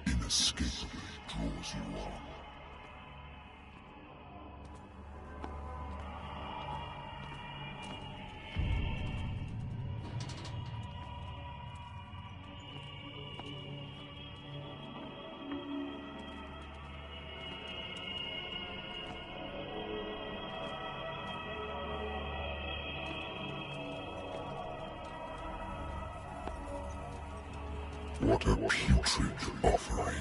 inescapably draws you on. What a putrid offering.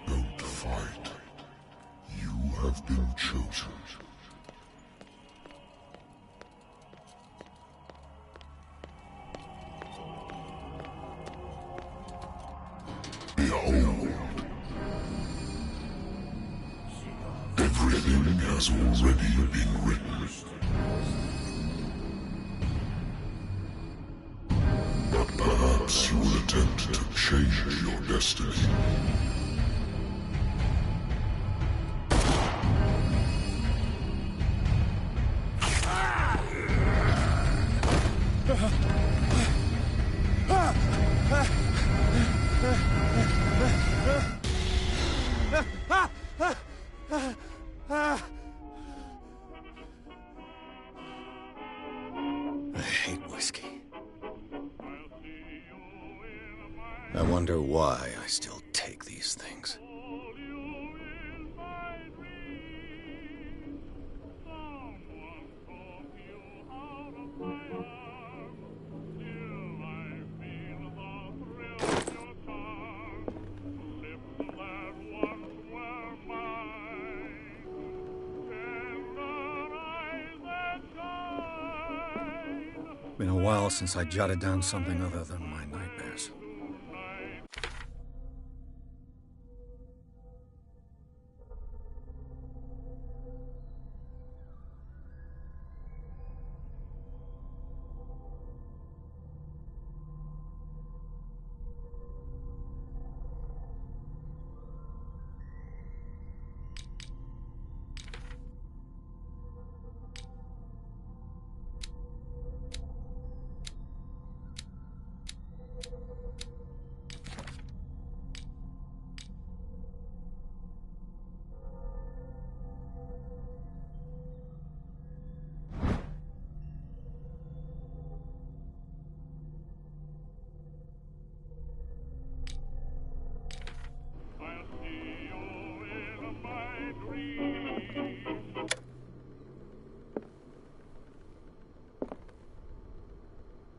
Don't fight. You have been chosen. Behold. Everything has already been written. But perhaps you will attempt to change your destiny. I hate whiskey. I wonder why I still take these things. Been a while since I jotted down something other than my nightmares.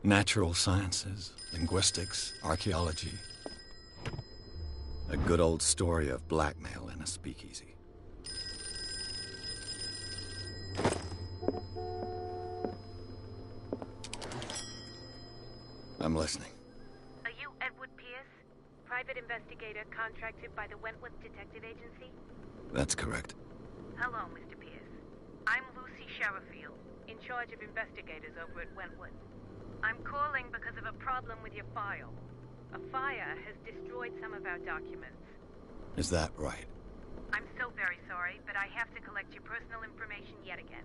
Natural sciences, linguistics, archaeology. A good old story of blackmail in a speakeasy. I'm listening. Are you Edward Pierce, private investigator contracted by the Wentworth Detective Agency? That's correct. Hello, Mr. Pierce. I'm Lucy Sherifield, in charge of investigators over at Wentworth. I'm calling because of a problem with your file. A fire has destroyed some of our documents. Is that right? I'm so very sorry, but I have to collect your personal information yet again.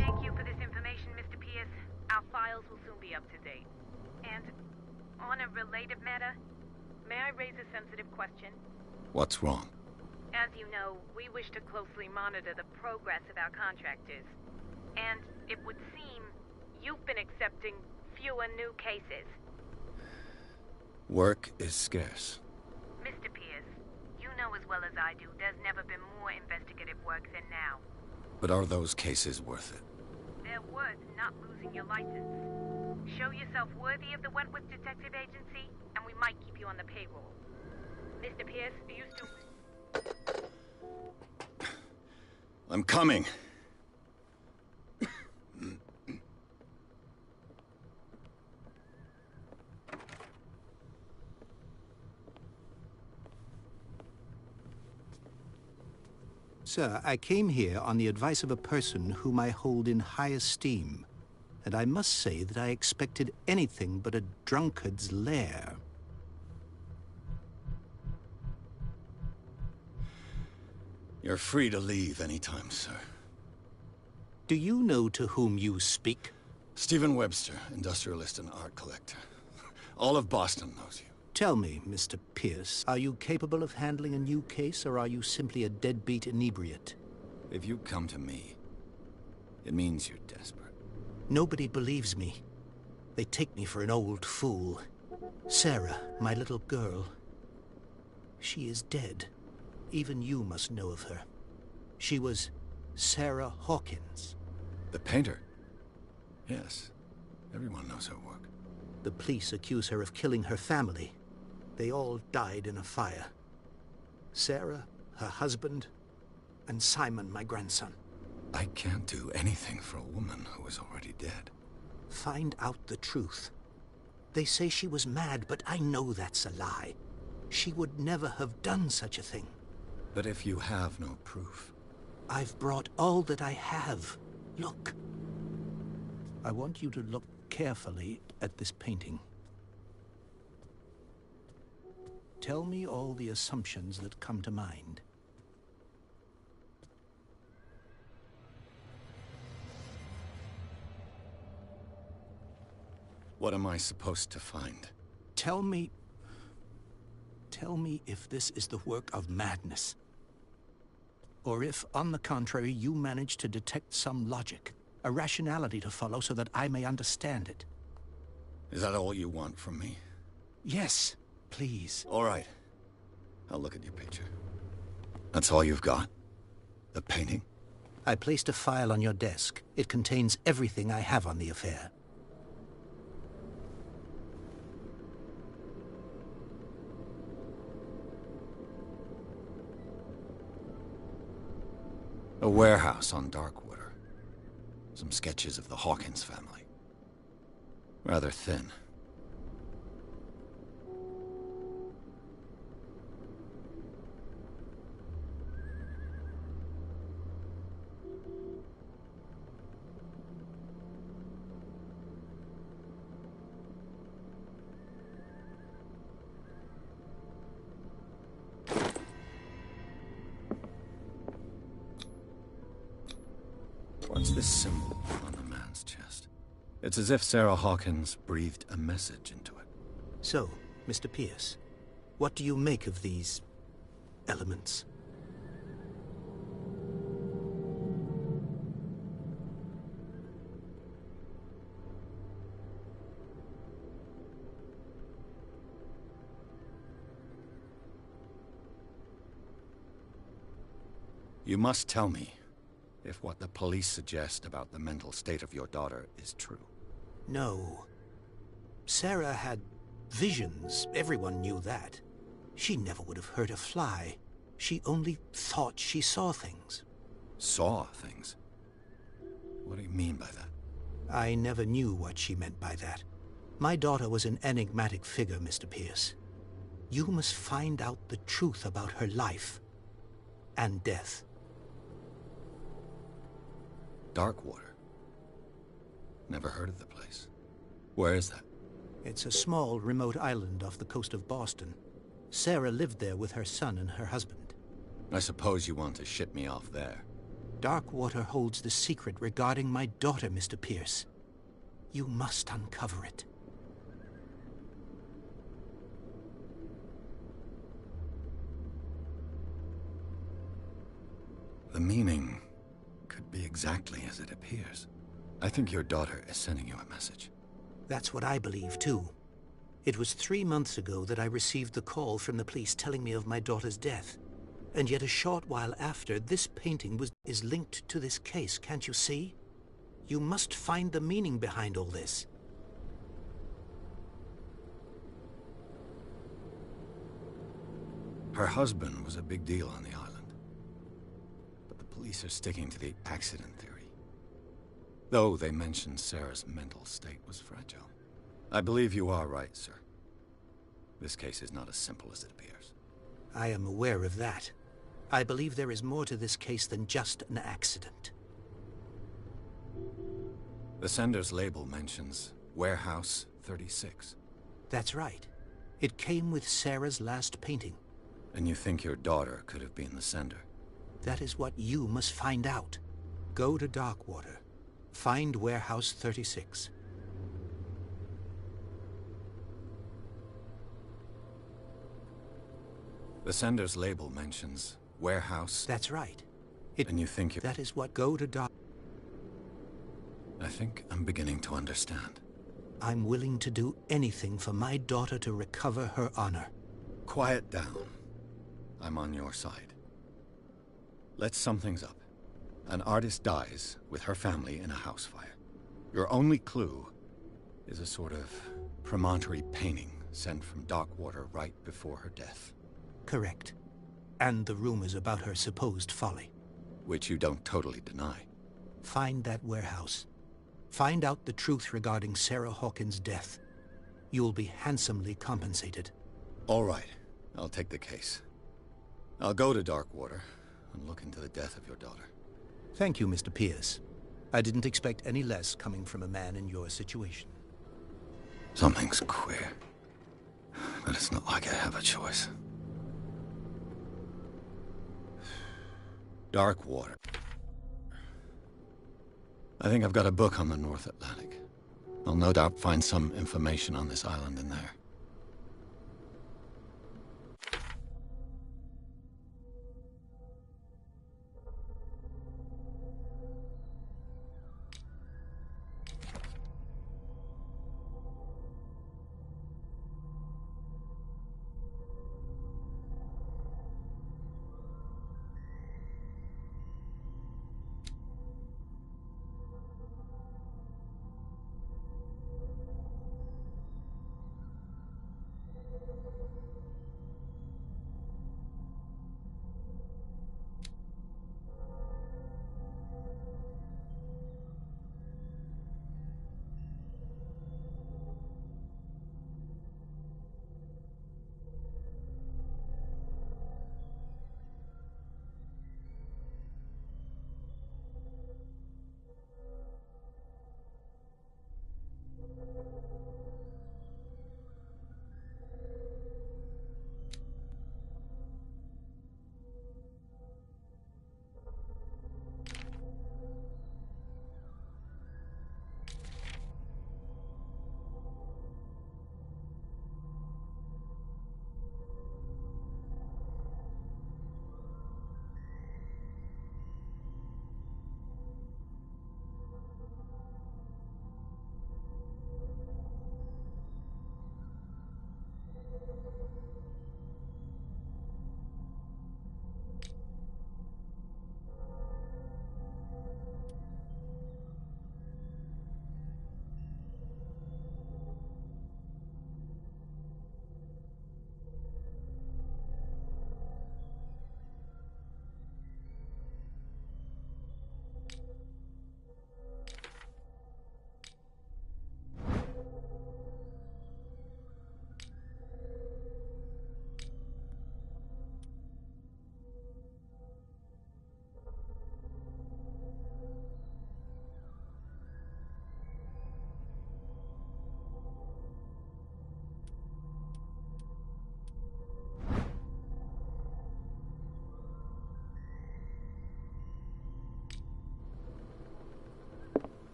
Thank you for this information, Mr. Pierce. Our files will soon be up to date. And on a related matter, may I raise a sensitive question? What's wrong? As you know, we wish to closely monitor the progress of our contractors. And it would seem you've been accepting fewer new cases. Work is scarce. Mr. Pierce, you know as well as I do, there's never been more investigative work than now. But are those cases worth it? They're worth not losing your license. Show yourself worthy of the Wentworth Detective Agency, and we might keep you on the payroll. Mr. Pierce, are you still... I'm coming. Sir, I came here on the advice of a person whom I hold in high esteem, and I must say that I expected anything but a drunkard's lair. You're free to leave anytime, sir. Do you know to whom you speak? Stephen Webster, industrialist and art collector. All of Boston knows you. Tell me, Mr. Pierce, are you capable of handling a new case, or are you simply a deadbeat inebriate? If you come to me, it means you're desperate. Nobody believes me. They take me for an old fool. Sarah, my little girl, she is dead. Even you must know of her. She was Sarah Hawkins. The painter? Yes. Everyone knows her work. The police accuse her of killing her family. They all died in a fire. Sarah, her husband, and Simon, my grandson. I can't do anything for a woman who is already dead. Find out the truth. They say she was mad, but I know that's a lie. She would never have done such a thing. But if you have no proof... I've brought all that I have. Look. I want you to look carefully at this painting. Tell me all the assumptions that come to mind. What am I supposed to find? Tell me if this is the work of madness. Or if, on the contrary, you manage to detect some logic, a rationality to follow so that I may understand it. Is that all you want from me? Yes, please. All right. I'll look at your picture. That's all you've got? The painting? I placed a file on your desk. It contains everything I have on the affair. A warehouse on Darkwater. Some sketches of the Hawkins family. Rather thin. What's this symbol on the man's chest? It's as if Sarah Hawkins breathed a message into it. So, Mr. Pierce, what do you make of these elements? You must tell me if what the police suggest about the mental state of your daughter is true. No. Sarah had visions. Everyone knew that. She never would have hurt a fly. She only thought she saw things. Saw things? What do you mean by that? I never knew what she meant by that. My daughter was an enigmatic figure, Mr. Pierce. You must find out the truth about her life and death. Darkwater? Never heard of the place. Where is that? It's a small, remote island off the coast of Boston. Sarah lived there with her son and her husband. I suppose you want to ship me off there. Darkwater holds the secret regarding my daughter, Mr. Pierce. You must uncover it. The meaning could be exactly as it appears. I think your daughter is sending you a message. That's what I believe, too. It was 3 months ago that I received the call from the police telling me of my daughter's death. And yet a short while after, this painting is linked to this case, can't you see? You must find the meaning behind all this. Her husband was a big deal on the island. But the police are sticking to the accident theory. Though they mentioned Sarah's mental state was fragile. I believe you are right, sir. This case is not as simple as it appears. I am aware of that. I believe there is more to this case than just an accident. The sender's label mentions Warehouse 36. That's right. It came with Sarah's last painting. And you think your daughter could have been the sender? That is what you must find out. Go to Darkwater. Find Warehouse 36. The sender's label mentions Warehouse... That's right. And you think you... That is what go to Dark... I think I'm beginning to understand. I'm willing to do anything for my daughter to recover her honor. Quiet down. I'm on your side. Let's sum things up. An artist dies with her family in a house fire. Your only clue is a sort of promontory painting sent from Darkwater right before her death. Correct. And the rumors about her supposed folly. Which you don't totally deny. Find that warehouse. Find out the truth regarding Sarah Hawkins' death. You'll be handsomely compensated. All right. I'll take the case. I'll go to Darkwater and look into the death of your daughter. Thank you, Mr. Pierce. I didn't expect any less coming from a man in your situation. Something's queer. But it's not like I have a choice. Darkwater. I think I've got a book on the North Atlantic. I'll no doubt find some information on this island in there.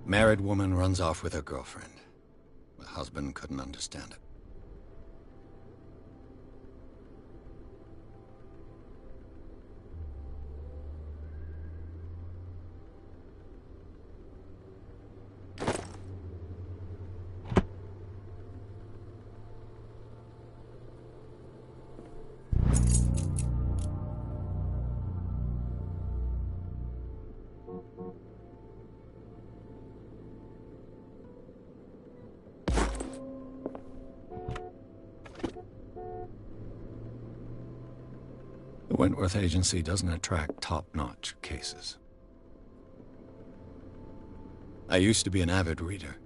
Married woman runs off with her girlfriend. The husband couldn't understand it. The Wentworth Agency doesn't attract top-notch cases. I used to be an avid reader.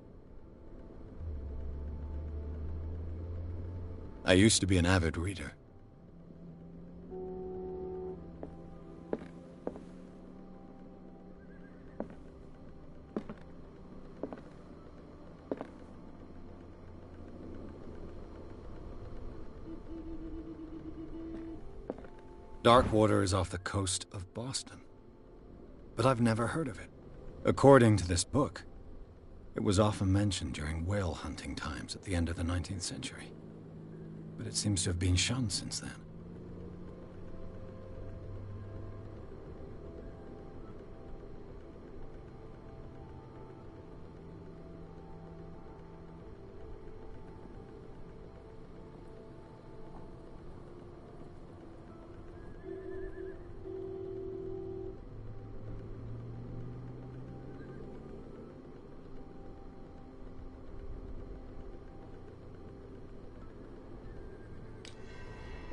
Darkwater is off the coast of Boston, but I've never heard of it. According to this book, it was often mentioned during whale hunting times at the end of the 19th century, but it seems to have been shunned since then.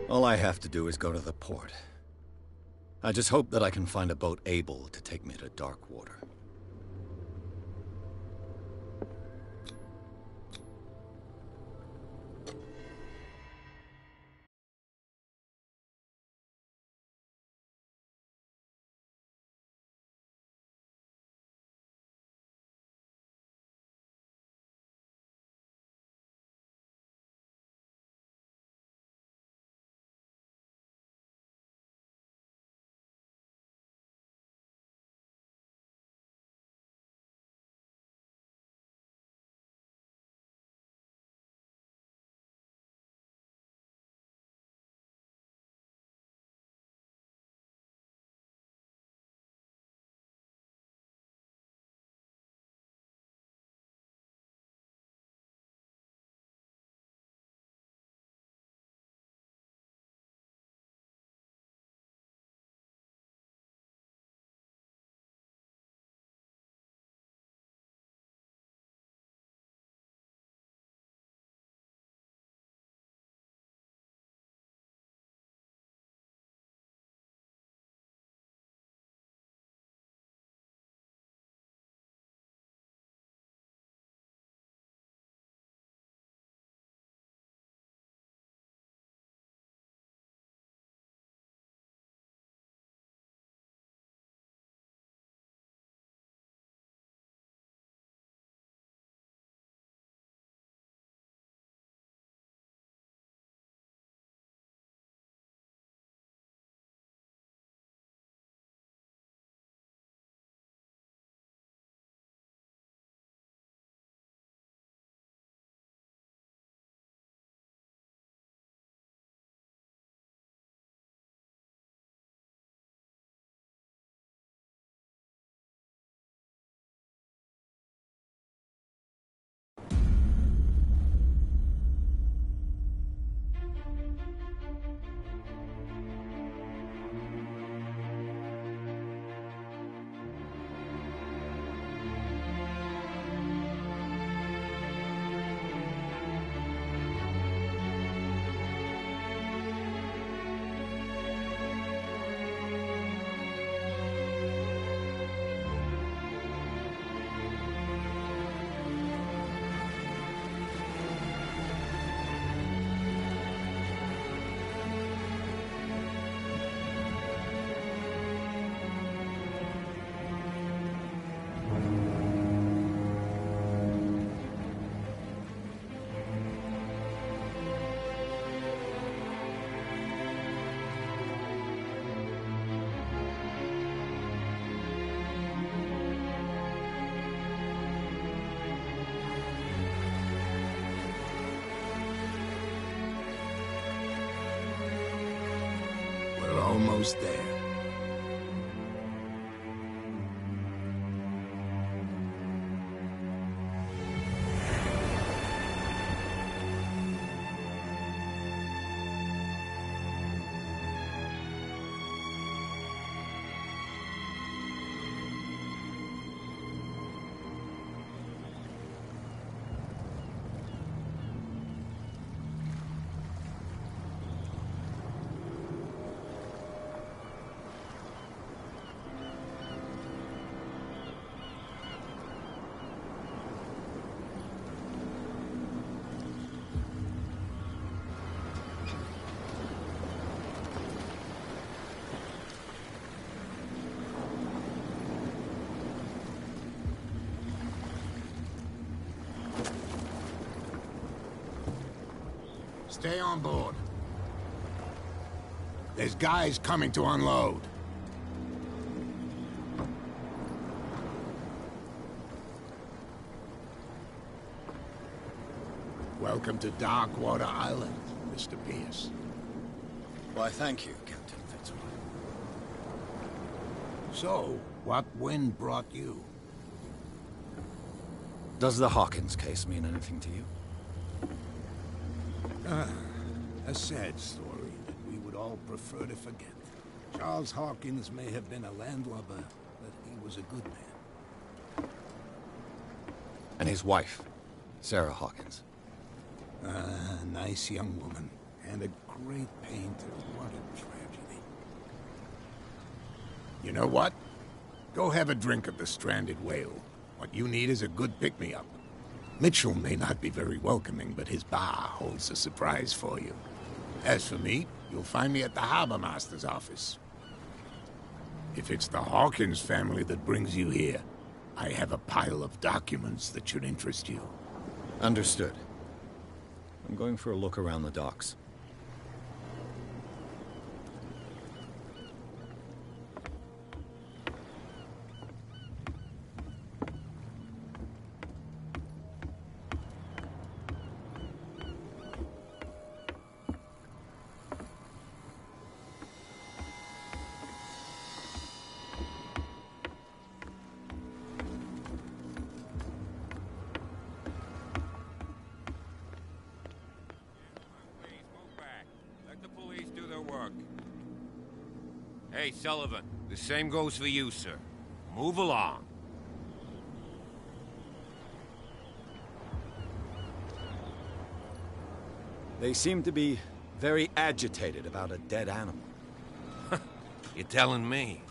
All I have to do is go to the port. I just hope that I can find a boat able to take me to Darkwater. almost there. Stay on board. There's guys coming to unload. Welcome to Darkwater Island, Mr. Pierce. Why, thank you, Captain Fitzroy. So, what wind brought you? Does the Hawkins case mean anything to you? A sad story that we would all prefer to forget. Charles Hawkins may have been a landlubber, but he was a good man. And his wife, Sarah Hawkins. A nice young woman, and a great painter. What a tragedy. You know what? Go have a drink of the Stranded Whale. What you need is a good pick-me-up. Mitchell may not be very welcoming, but his bar holds a surprise for you. As for me, you'll find me at the Harbor Master's office. If it's the Hawkins family that brings you here, I have a pile of documents that should interest you. Understood. I'm going for a look around the docks. Hey, Sullivan, the same goes for you, sir. Move along. They seem to be very agitated about a dead animal. You're telling me?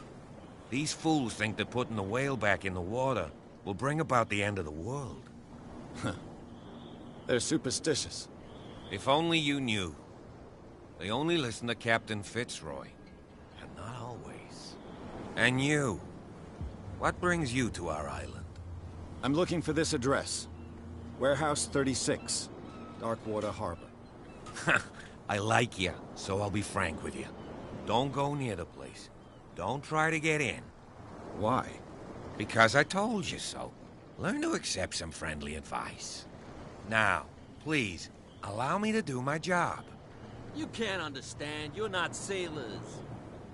These fools think that putting the whale back in the water will bring about the end of the world. They're superstitious. If only you knew. They only listen to Captain Fitzroy. And not always. And you. What brings you to our island? I'm looking for this address. Warehouse 36, Darkwater Harbor. I like you, so I'll be frank with you. Don't go near the place. Don't try to get in. Why? Because I told you so. Learn to accept some friendly advice. Now, please, allow me to do my job. You can't understand. You're not sailors.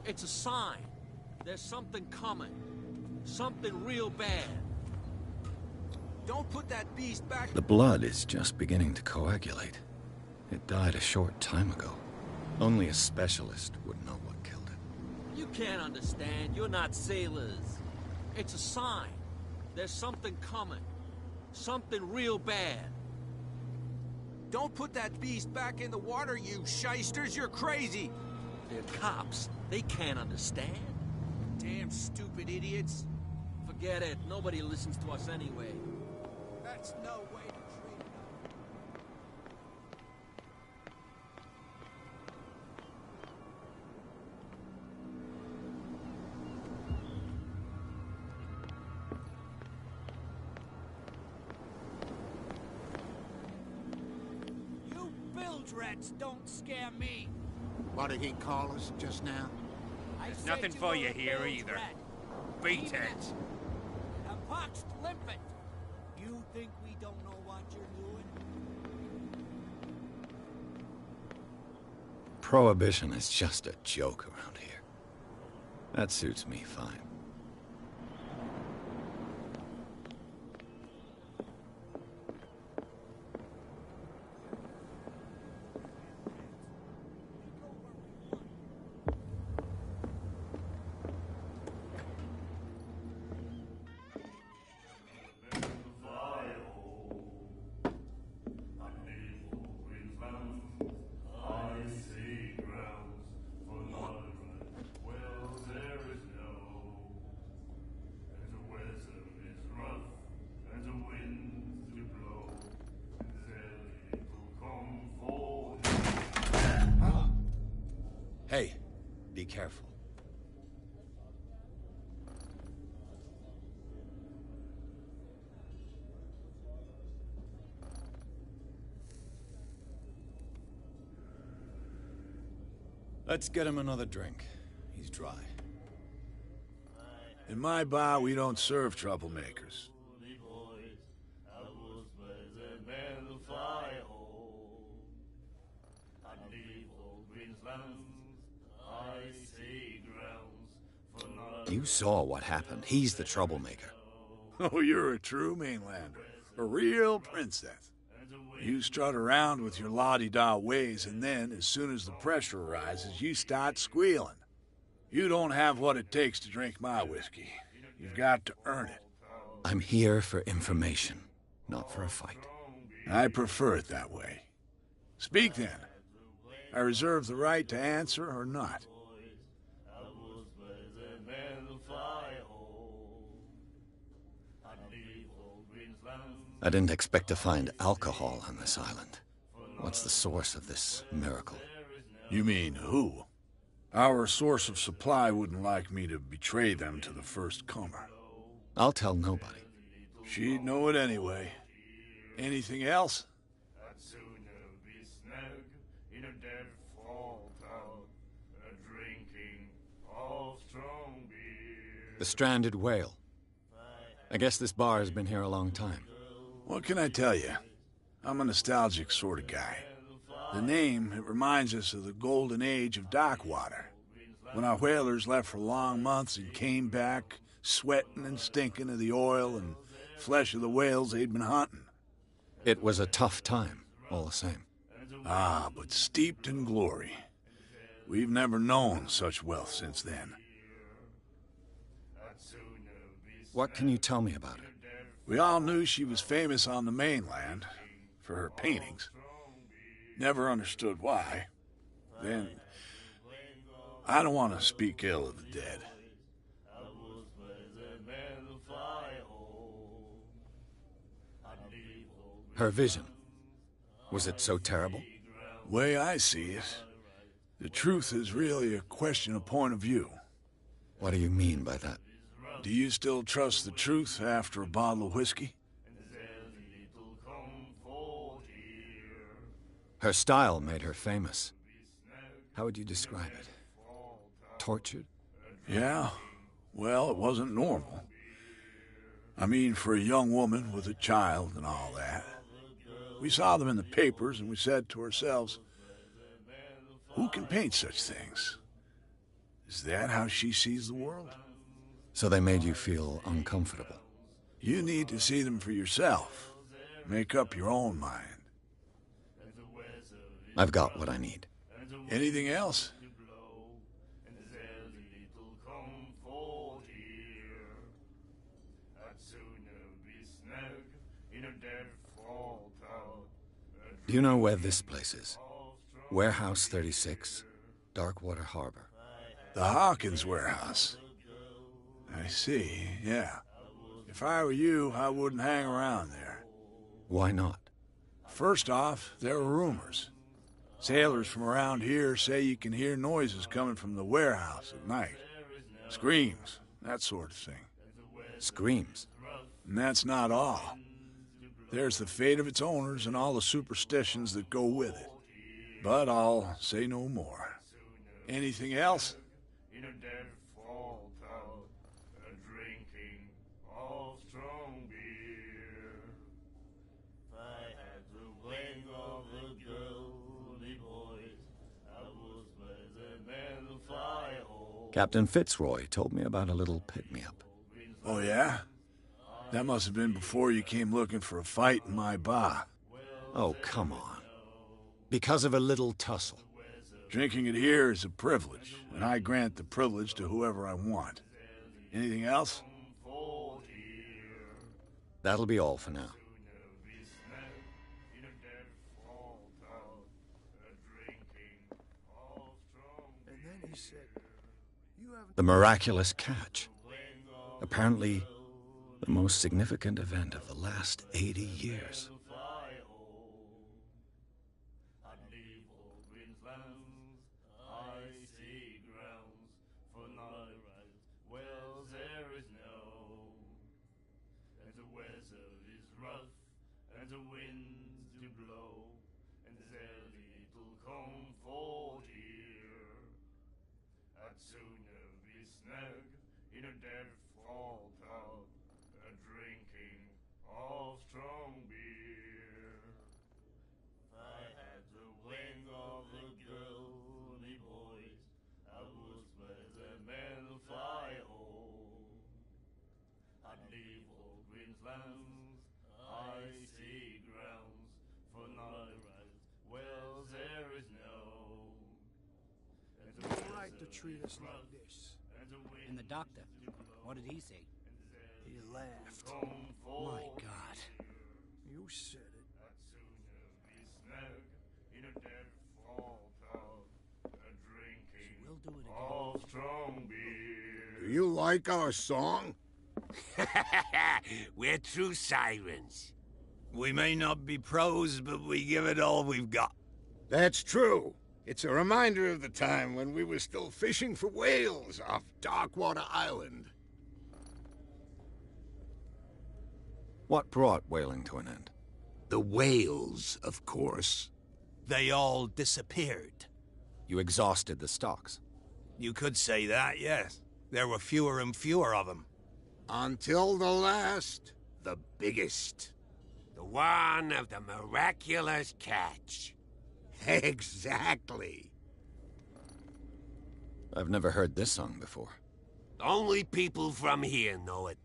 It's a sign. There's something coming. Something real bad. Don't put that beast back... The blood is just beginning to coagulate. It died a short time ago. Only a specialist would know what killed it. You can't understand. You're not sailors. It's a sign. There's something coming. Something real bad. Don't put that beast back in the water, you shysters! You're crazy! They're cops. They can't understand. Damn stupid idiots. Forget it. Nobody listens to us anyway. That's no way to treat them. You bilge rats don't scare me. What did he call us just now? There's nothing for you here either. Beat it. A poxed limpet. You think we don't know what you're doing? Prohibition is just a joke around here. That suits me fine. Hey, be careful. Let's get him another drink. He's dry. In my bar, we don't serve troublemakers. You saw what happened. He's the troublemaker. Oh, you're a true mainlander. A real princess. You strut around with your la-di-da ways, and then, as soon as the pressure rises, you start squealing. You don't have what it takes to drink my whiskey. You've got to earn it. I'm here for information, not for a fight. I prefer it that way. Speak then. I reserve the right to answer or not. I didn't expect to find alcohol on this island. What's the source of this miracle? You mean who? Our source of supply wouldn't like me to betray them to the first comer. I'll tell nobody. She'd know it anyway. Anything else? The Stranded Whale. I guess this bar has been here a long time. What can I tell you? I'm a nostalgic sort of guy. The name, it reminds us of the golden age of dockwater, when our whalers left for long months and came back sweating and stinking of the oil and flesh of the whales they'd been hunting. It was a tough time, all the same. Ah, but steeped in glory. We've never known such wealth since then. What can you tell me about her? We all knew she was famous on the mainland for her paintings. Never understood why. Then, I don't want to speak ill of the dead. Her vision. Was it so terrible? Way I see it, the truth is really a question of point of view. What do you mean by that? Do you still trust the truth after a bottle of whiskey? Her style made her famous. How would you describe it? Tortured? Yeah. Well, it wasn't normal. I mean, for a young woman with a child and all that. We saw them in the papers and we said to ourselves, who can paint such things? Is that how she sees the world? So they made you feel uncomfortable? You need to see them for yourself. Make up your own mind. I've got what I need. Anything else? Do you know where this place is? Warehouse 36, Darkwater Harbor. The Hawkins warehouse. I see, yeah. If I were you, I wouldn't hang around there. Why not? First off, there are rumors. Sailors from around here say you can hear noises coming from the warehouse at night. Screams, that sort of thing. Screams? And that's not all. There's the fate of its owners and all the superstitions that go with it. But I'll say no more. Anything else? Captain Fitzroy told me about a little pick-me-up. Oh, yeah? That must have been before you came looking for a fight in my bar. Oh, come on. Because of a little tussle. Drinking it here is a privilege, and I grant the privilege to whoever I want. Anything else? That'll be all for now. The miraculous catch. Apparently, the most significant event of the last 80 years. To treat us like this. And the doctor, what did he say? He laughed. My God. You said it. We'll do it again. Do you like our song? We're true sirens. We may not be pros, but we give it all we've got. That's true. It's a reminder of the time when we were still fishing for whales off Darkwater Island. What brought whaling to an end? The whales, of course. They all disappeared. You exhausted the stocks. You could say that, yes. There were fewer and fewer of them. Until the last, the biggest. The one of the miraculous catch. Exactly. I've never heard this song before. Only people from here know it.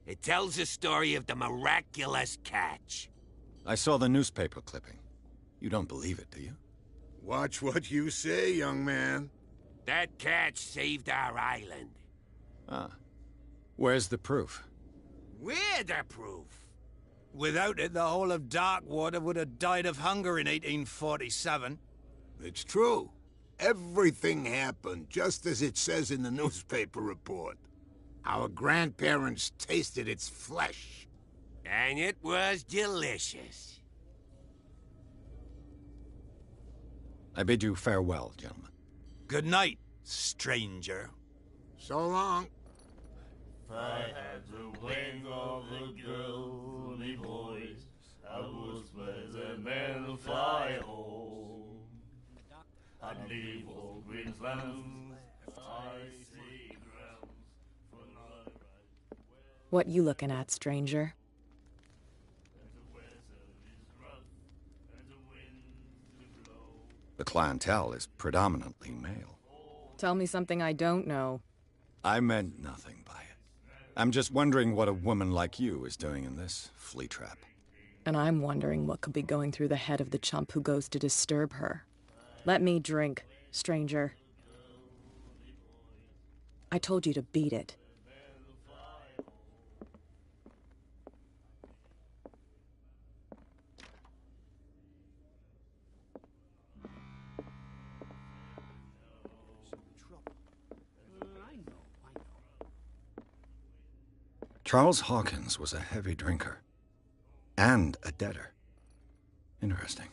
It tells the story of the miraculous catch. I saw the newspaper clipping. You don't believe it, do you? Watch what you say, young man. That catch saved our island. Ah. Where's the proof? We're the proof. Without it, the whole of Darkwater would have died of hunger in 1847. It's true. Everything happened just as it says in the newspaper report. Our grandparents tasted its flesh. And it was delicious. I bid you farewell, gentlemen. Good night, stranger. So long. If I had the wing of a girly voice, I would spread the men fly home. I'd leave old Queensland, icy grounds, for night ride. What you looking at, stranger? The clientele is predominantly male. Tell me something I don't know. I meant nothing by it. I'm just wondering what a woman like you is doing in this flea trap. And I'm wondering what could be going through the head of the chump who goes to disturb her. Let me drink, stranger. I told you to beat it. Charles Hawkins was a heavy drinker. And a debtor. Interesting.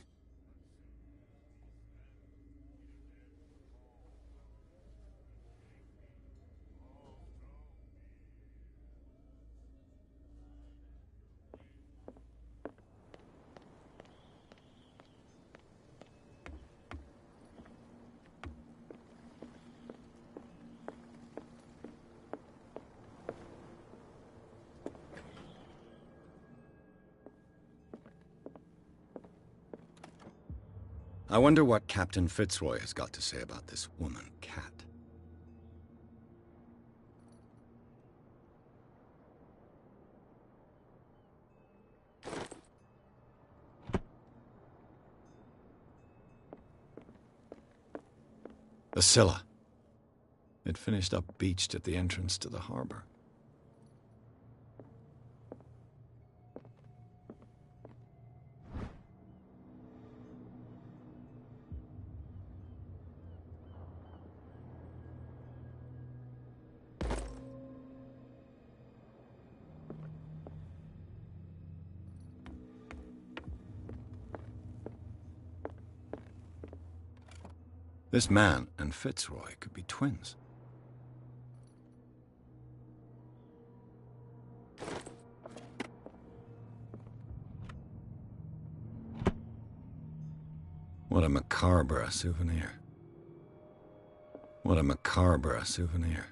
I wonder what Captain Fitzroy has got to say about this woman, Cat. The Scylla. It finished up beached at the entrance to the harbor. This man and Fitzroy could be twins. What a macabre souvenir. What a macabre souvenir.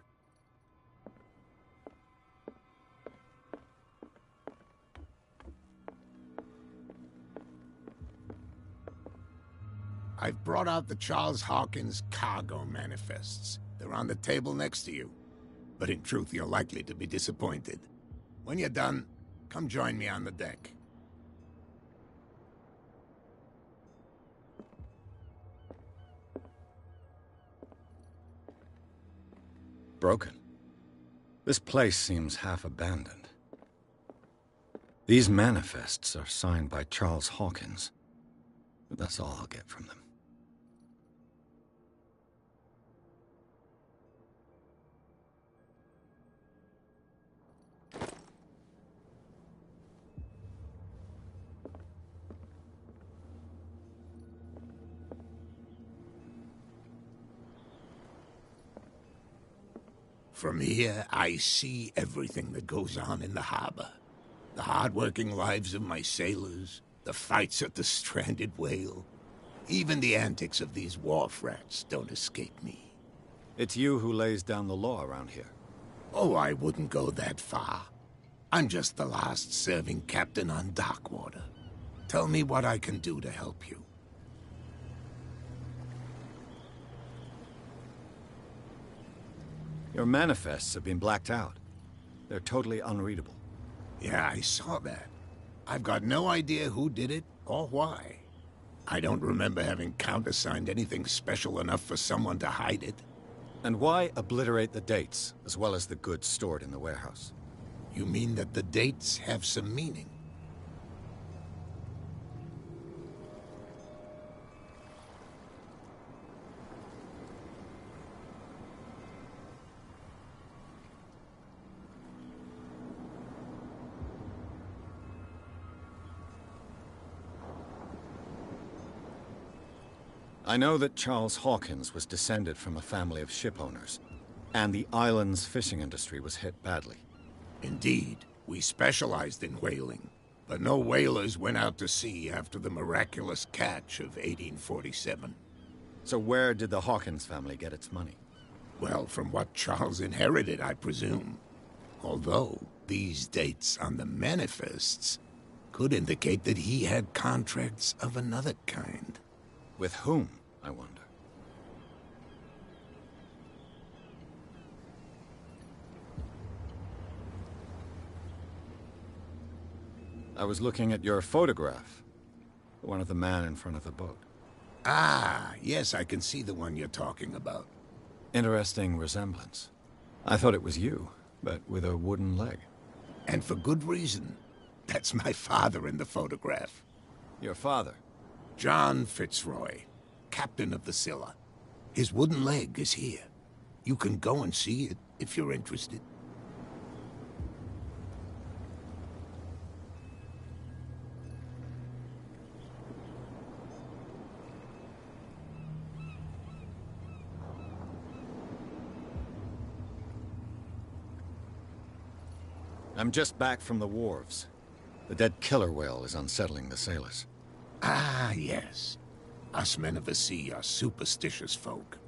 I've brought out the Charles Hawkins cargo manifests. They're on the table next to you. But in truth, you're likely to be disappointed. When you're done, come join me on the deck. Broken. This place seems half abandoned. These manifests are signed by Charles Hawkins, but that's all I'll get from them. From here, I see everything that goes on in the harbor. The hard-working lives of my sailors, the fights at the stranded whale. Even the antics of these wharf rats don't escape me. It's you who lays down the law around here. Oh, I wouldn't go that far. I'm just the last serving captain on Darkwater. Tell me what I can do to help you. Your manifests have been blacked out. They're totally unreadable. Yeah, I saw that. I've got no idea who did it or why. I don't remember having countersigned anything special enough for someone to hide it. And why obliterate the dates, as well as the goods stored in the warehouse? You mean that the dates have some meaning? I know that Charles Hawkins was descended from a family of ship owners, and the island's fishing industry was hit badly. Indeed, we specialized in whaling, but no whalers went out to sea after the miraculous catch of 1847. So where did the Hawkins family get its money? Well, from what Charles inherited, I presume. Although, these dates on the manifests could indicate that he had contracts of another kind. With whom, I wonder? I was looking at your photograph. The one of the man in front of the boat. Ah, yes, I can see the one you're talking about. Interesting resemblance. I thought it was you, but with a wooden leg. And for good reason. That's my father in the photograph. Your father? John Fitzroy, captain of the Scylla. His wooden leg is here. You can go and see it if you're interested. I'm just back from the wharves. The dead killer whale is unsettling the sailors. Ah, yes. Us men of the sea are superstitious folk.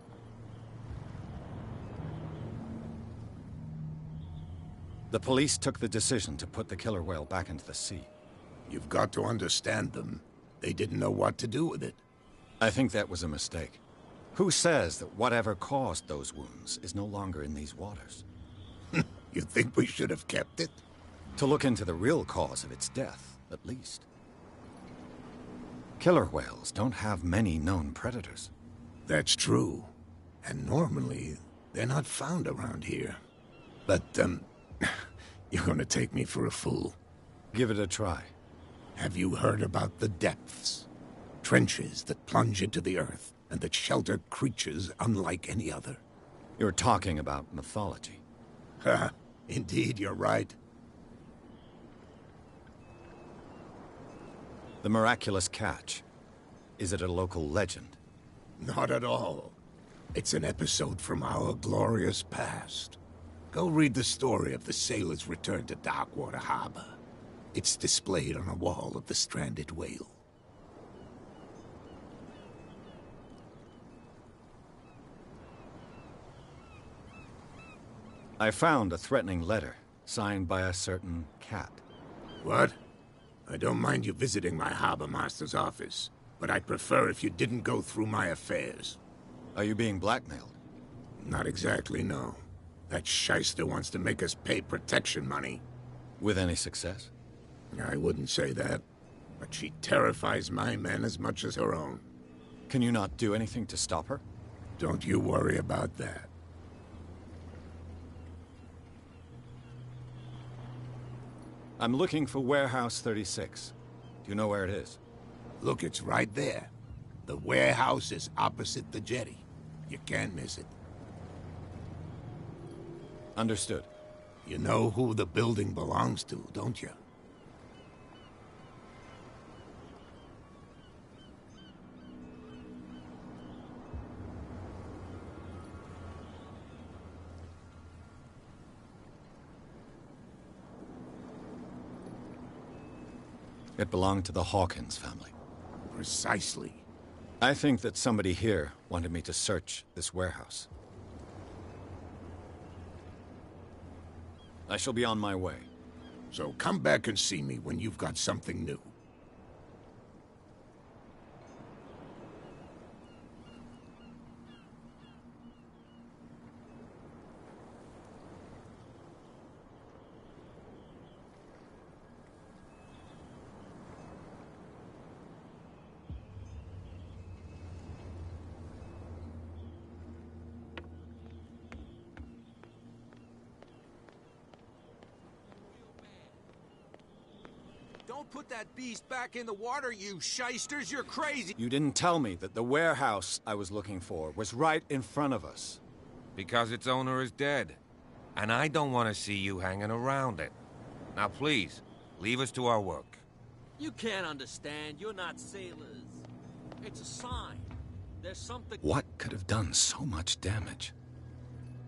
The police took the decision to put the killer whale back into the sea. You've got to understand them. They didn't know what to do with it. I think that was a mistake. Who says that whatever caused those wounds is no longer in these waters? You think we should have kept it? To look into the real cause of its death, at least. Killer whales don't have many known predators. That's true. And normally, they're not found around here. But, you're gonna take me for a fool. Give it a try. Have you heard about the depths? Trenches that plunge into the earth, and that shelter creatures unlike any other. You're talking about mythology. Ha! Indeed, you're right. The miraculous catch. Is it a local legend? Not at all. It's an episode from our glorious past. Go read the story of the sailor's return to Darkwater Harbor. It's displayed on a wall of the Stranded Whale. I found a threatening letter, signed by a certain cat. What? I don't mind you visiting my harbor master's office, but I'd prefer if you didn't go through my affairs. Are you being blackmailed? Not exactly, no. That shyster wants to make us pay protection money. With any success? I wouldn't say that, but she terrifies my men as much as her own. Can you not do anything to stop her? Don't you worry about that. I'm looking for Warehouse 36. Do you know where it is? Look, it's right there. The warehouse is opposite the jetty. You can't miss it. Understood. You know who the building belongs to, don't you? It belonged to the Hawkins family. Precisely. I think that somebody here wanted me to search this warehouse. I shall be on my way. So come back and see me when you've got something new. Don't put that beast back in the water, you shysters! You're crazy! You didn't tell me that the warehouse I was looking for was right in front of us. Because its owner is dead. And I don't want to see you hanging around it. Now please, leave us to our work. You can't understand. You're not sailors. It's a sign. There's something... What could have done so much damage?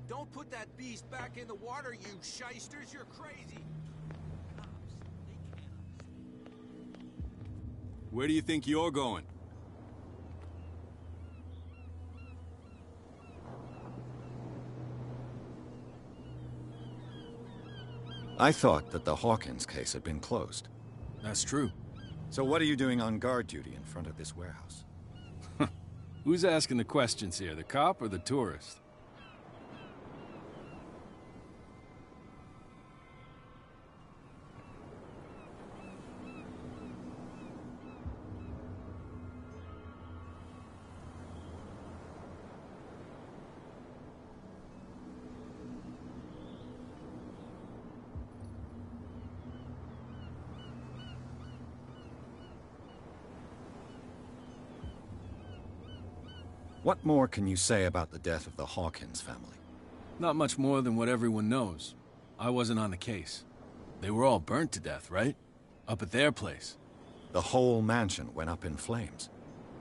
Don't put that beast back in the water, you shysters! You're crazy! Where do you think you're going? I thought that the Hawkins case had been closed. That's true. So what are you doing on guard duty in front of this warehouse? Who's asking the questions here, the cop or the tourist? What more can you say about the death of the Hawkins family? Not much more than what everyone knows. I wasn't on the case. They were all burnt to death, right? Up at their place. The whole mansion went up in flames.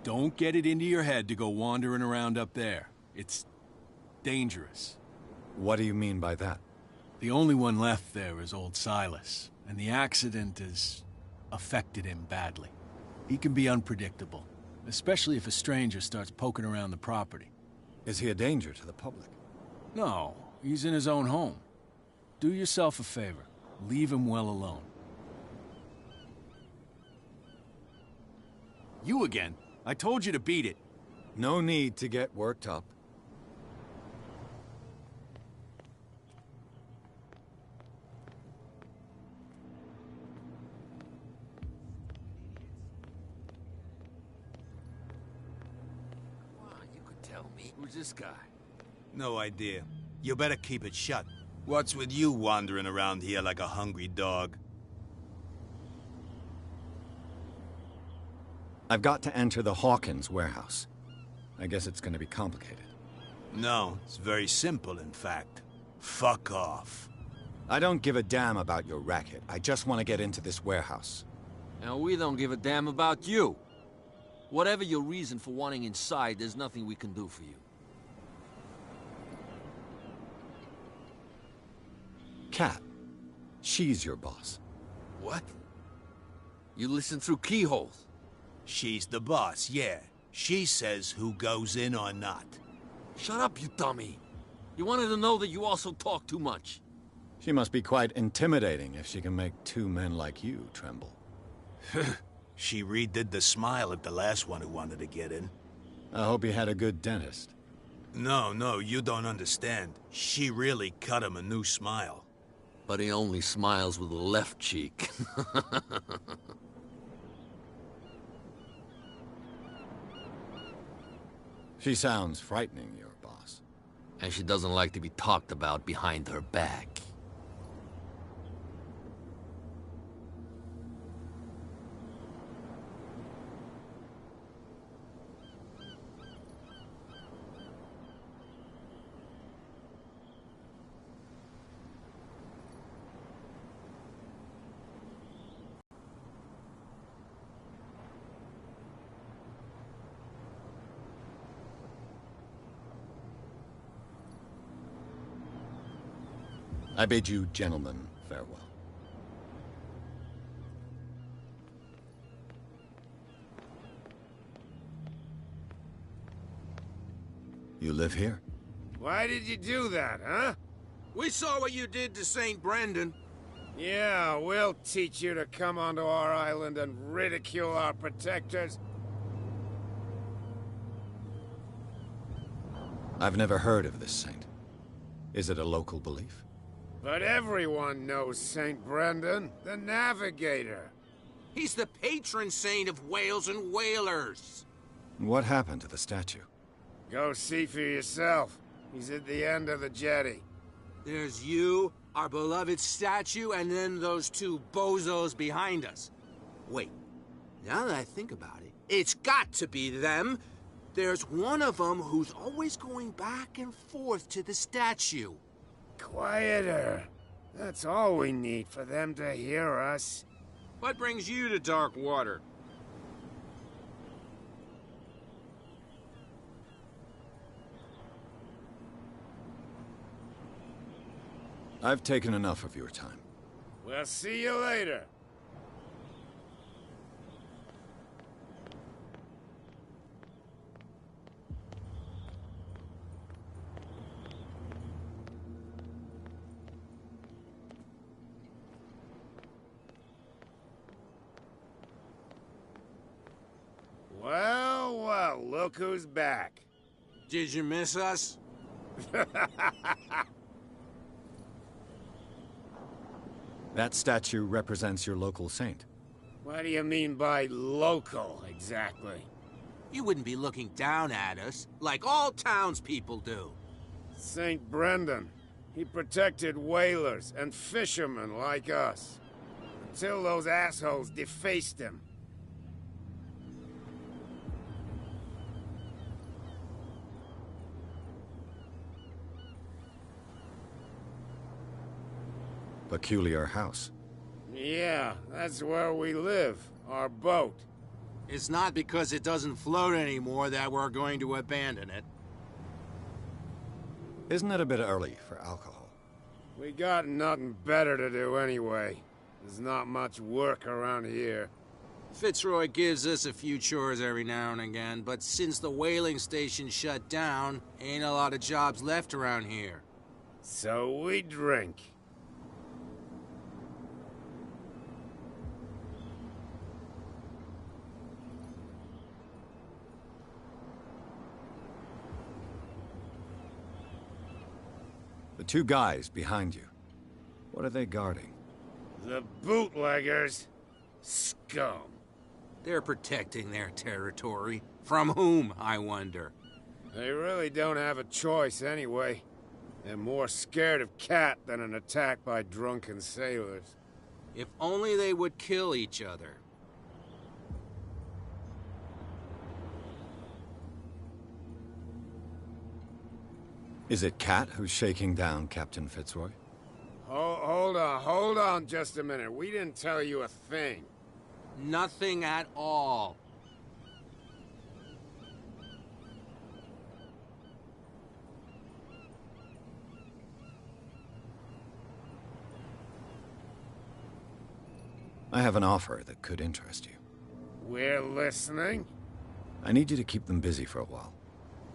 Don't get it into your head to go wandering around up there. It's dangerous. What do you mean by that? The only one left there is old Silas, and the accident has affected him badly. He can be unpredictable, especially if a stranger starts poking around the property. Is he a danger to the public? No, he's in his own home. Do yourself a favor. Leave him well alone. You again? I told you to beat it. No need to get worked up. You could tell me. Who's this guy? No idea. You better keep it shut. What's with you wandering around here like a hungry dog? I've got to enter the Hawkins warehouse. I guess it's gonna be complicated. No, it's very simple, in fact. Fuck off. I don't give a damn about your racket. I just want to get into this warehouse. And we don't give a damn about you. Whatever your reason for wanting inside, there's nothing we can do for you. Kat. She's your boss. What? You listen through keyholes? She's the boss, yeah. She says who goes in or not. Shut up, you dummy. You wanted to know that you also talk too much. She must be quite intimidating if she can make two men like you tremble. She redid the smile at the last one who wanted to get in. I hope he had a good dentist. No, you don't understand. She really cut him a new smile. But he only smiles with the left cheek. She sounds frightening, your boss. And she doesn't like to be talked about behind her back. I bid you gentlemen farewell. You live here? Why did you do that, huh? We saw what you did to St. Brendan. Yeah, we'll teach you to come onto our island and ridicule our protectors. I've never heard of this saint. Is it a local belief? But everyone knows St. Brendan, the Navigator. He's the patron saint of whales and whalers. What happened to the statue? Go see for yourself. He's at the end of the jetty. There's you, our beloved statue, and then those two bozos behind us. Wait, now that I think about it, it's got to be them. There's one of them who's always going back and forth to the statue. Quieter. That's all we need for them to hear us. What brings you to Darkwater? I've taken enough of your time. We'll see you later. Well, look who's back. Did you miss us? That statue represents your local saint. What do you mean by local, exactly? You wouldn't be looking down at us, like all townspeople do. St. Brendan. He protected whalers and fishermen like us. Until those assholes defaced him. Peculiar house. Yeah, that's where we live. Our boat. It's not because it doesn't float anymore that we're going to abandon it. Isn't it a bit early for alcohol? We got nothing better to do anyway. There's not much work around here. Fitzroy gives us a few chores every now and again, but since the whaling station shut down, ain't a lot of jobs left around here. So we drink. The two guys behind you. What are they guarding? The bootleggers. Scum. They're protecting their territory. From whom, I wonder? They really don't have a choice anyway. They're more scared of Cat than an attack by drunken sailors. If only they would kill each other. Is it Cat who's shaking down Captain Fitzroy? Hold on just a minute. We didn't tell you a thing. Nothing at all. I have an offer that could interest you. We're listening. I need you to keep them busy for a while.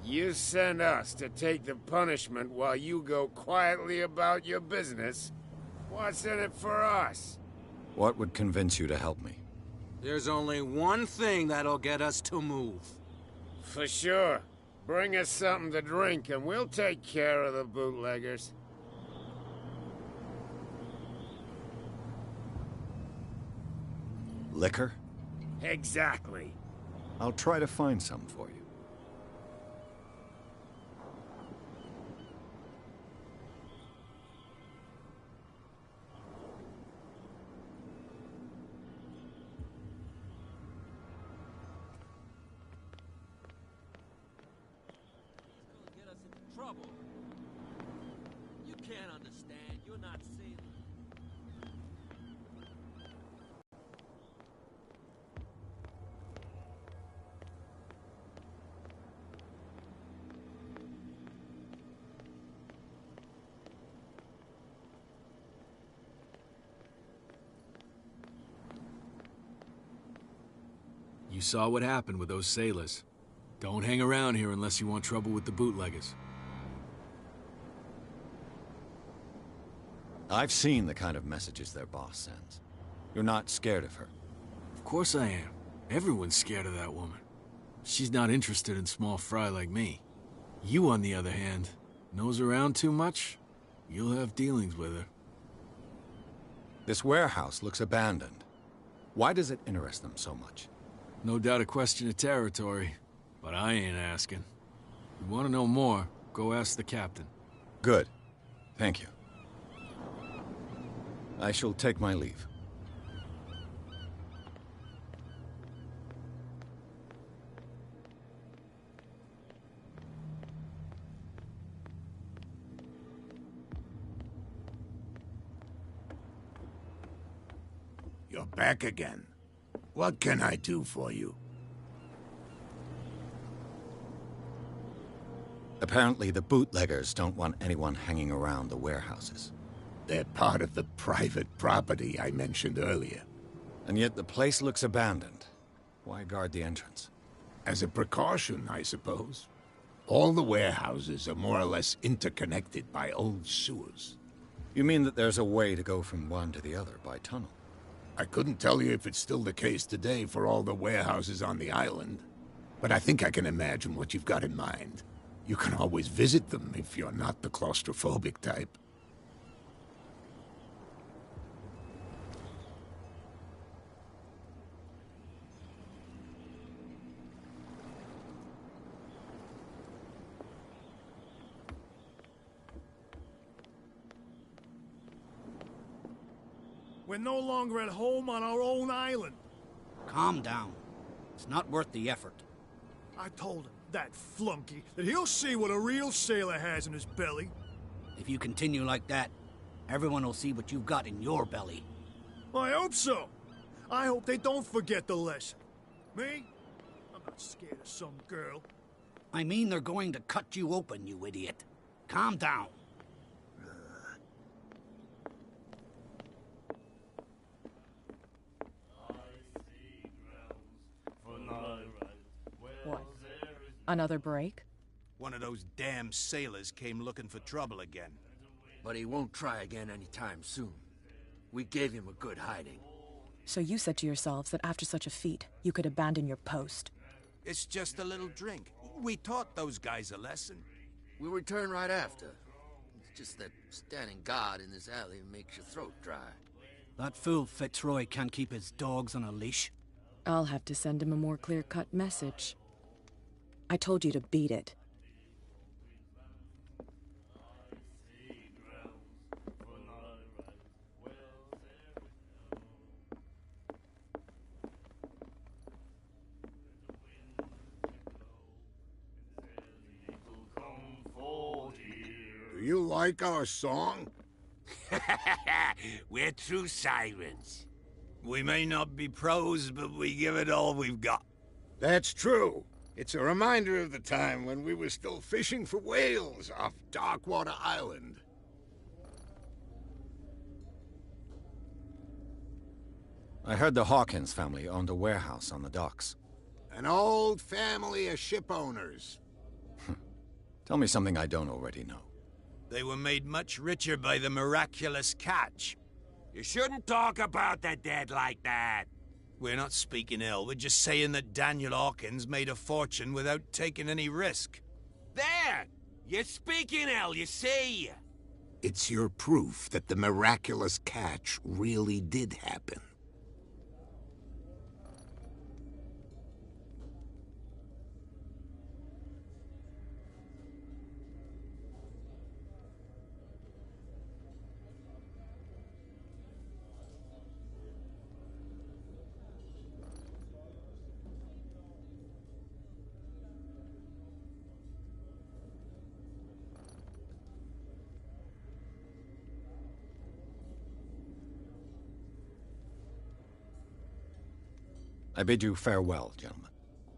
You send us to take the punishment while you go quietly about your business. What's in it for us? What would convince you to help me? There's only one thing that'll get us to move. For sure. Bring us something to drink and we'll take care of the bootleggers. Liquor? Exactly. I'll try to find some for you. Get us into trouble. You can't understand. You're not sailors. You saw what happened with those sailors. Don't hang around here unless you want trouble with the bootleggers. I've seen the kind of messages their boss sends. You're not scared of her. Of course I am. Everyone's scared of that woman. She's not interested in small fry like me. You, on the other hand, nose around too much, you'll have dealings with her. This warehouse looks abandoned. Why does it interest them so much? No doubt a question of territory, but I ain't asking. If you want to know more, go ask the captain. Good. Thank you. I shall take my leave. You're back again. What can I do for you? Apparently the bootleggers don't want anyone hanging around the warehouses. They're part of the private property I mentioned earlier. And yet the place looks abandoned. Why guard the entrance? As a precaution, I suppose. All the warehouses are more or less interconnected by old sewers. You mean that there's a way to go from one to the other by tunnel? I couldn't tell you if it's still the case today for all the warehouses on the island, but I think I can imagine what you've got in mind. You can always visit them if you're not the claustrophobic type. We're no longer at home on our own island. Calm down. It's not worth the effort. I told him, that flunky, that he'll see what a real sailor has in his belly. If you continue like that, everyone will see what you've got in your belly. I hope so. I hope they don't forget the lesson. Me? I'm not scared of some girl. I mean they're going to cut you open, you idiot. Calm down. What? Another break? One of those damn sailors came looking for trouble again. But he won't try again anytime soon. We gave him a good hiding. So you said to yourselves that after such a feat, you could abandon your post. It's just a little drink. We taught those guys a lesson. We'll return right after. It's just that standing guard in this alley makes your throat dry. That fool Fitzroy can't keep his dogs on a leash. I'll have to send him a more clear-cut message. I told you to beat it. like our song? We're true sirens. We may not be pros, but we give it all we've got. That's true. It's a reminder of the time when we were still fishing for whales off Darkwater Island. I heard the Hawkins family owned a warehouse on the docks. An old family of ship owners. Tell me something I don't already know. They were made much richer by the miraculous catch. You shouldn't talk about the dead like that. We're not speaking ill, we're just saying that Daniel Hawkins made a fortune without taking any risk. There! You're speaking ill, you see? It's your proof that the miraculous catch really did happen. I bid you farewell, gentlemen.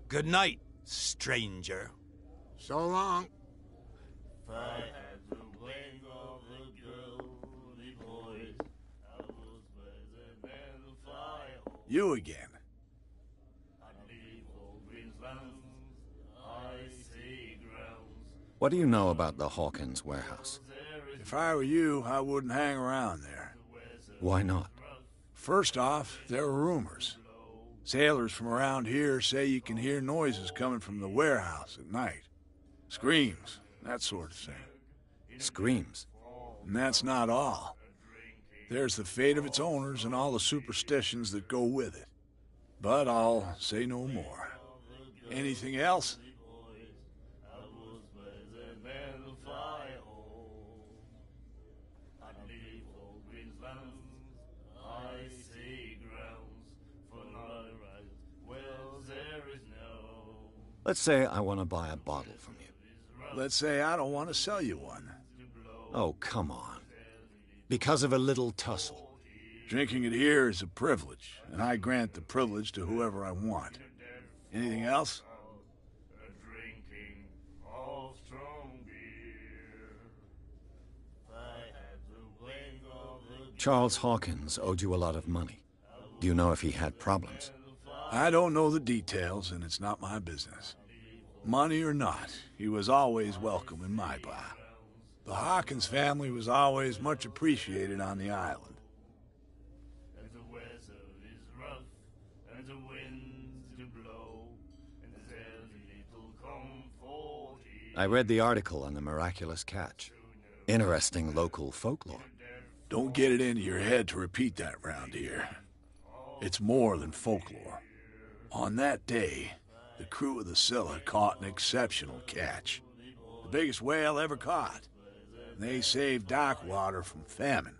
Good night, stranger. So long. You again. What do you know about the Hawkins warehouse? If I were you, I wouldn't hang around there. Why not? First off, there are rumors. Sailors from around here say you can hear noises coming from the warehouse at night. Screams, that sort of thing. Screams? And that's not all. There's the fate of its owners and all the superstitions that go with it. But I'll say no more. Anything else? Let's say I want to buy a bottle from you. Let's say I don't want to sell you one. Oh, come on. Because of a little tussle. Drinking it here is a privilege, and I grant the privilege to whoever I want. Anything else? Charles Hawkins owed you a lot of money. Do you know if he had problems? I don't know the details, and it's not my business. Money or not, he was always welcome in my bar. The Hawkins family was always much appreciated on the island. I read the article on the miraculous catch. Interesting local folklore. Don't get it into your head to repeat that round here. It's more than folklore. On that day, the crew of the Scylla caught an exceptional catch. The biggest whale ever caught. And they saved Darkwater from famine.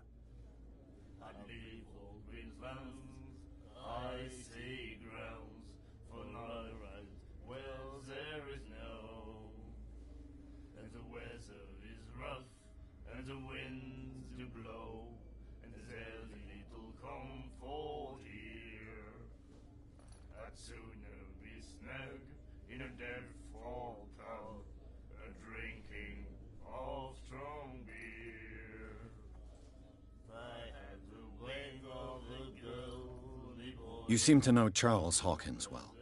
You seem to know Charles Hawkins well.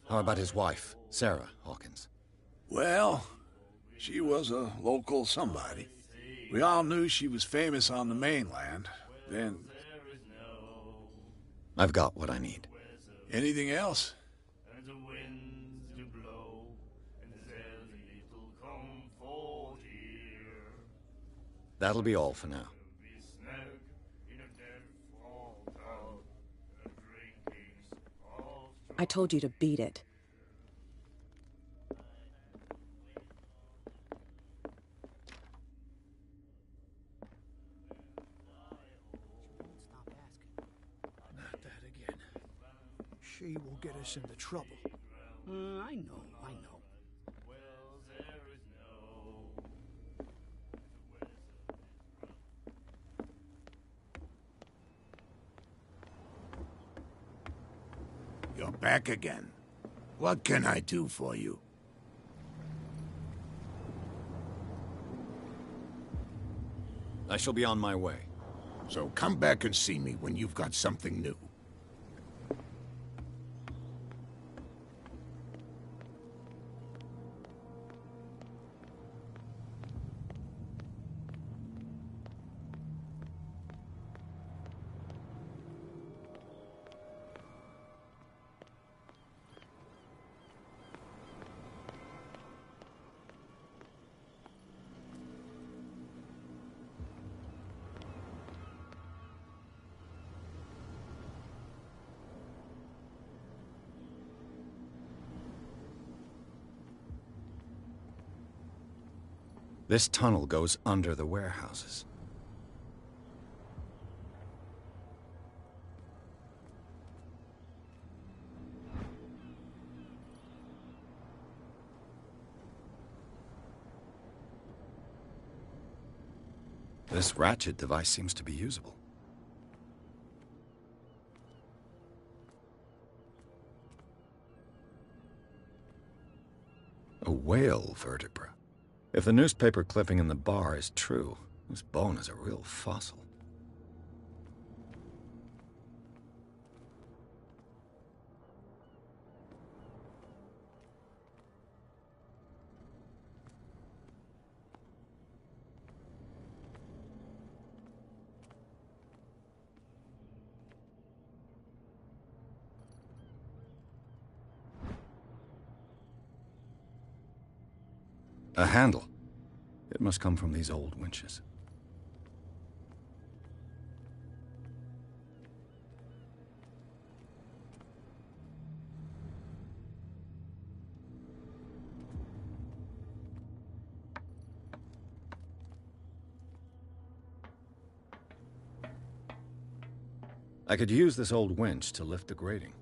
How about his wife, Sarah Hawkins? Well, she was a local somebody. We all knew she was famous on the mainland. Then... I've got what I need. Anything else? That'll be all for now. I told you to beat it. Not that again. She will get us into trouble. I know. You're back again. What can I do for you? I shall be on my way. So come back and see me when you've got something new. This tunnel goes under the warehouses. This ratchet device seems to be usable. A whale vertebra. If the newspaper clipping in the bar is true, this bone is a real fossil. A handle. It must come from these old winches. I could use this old winch to lift the grating.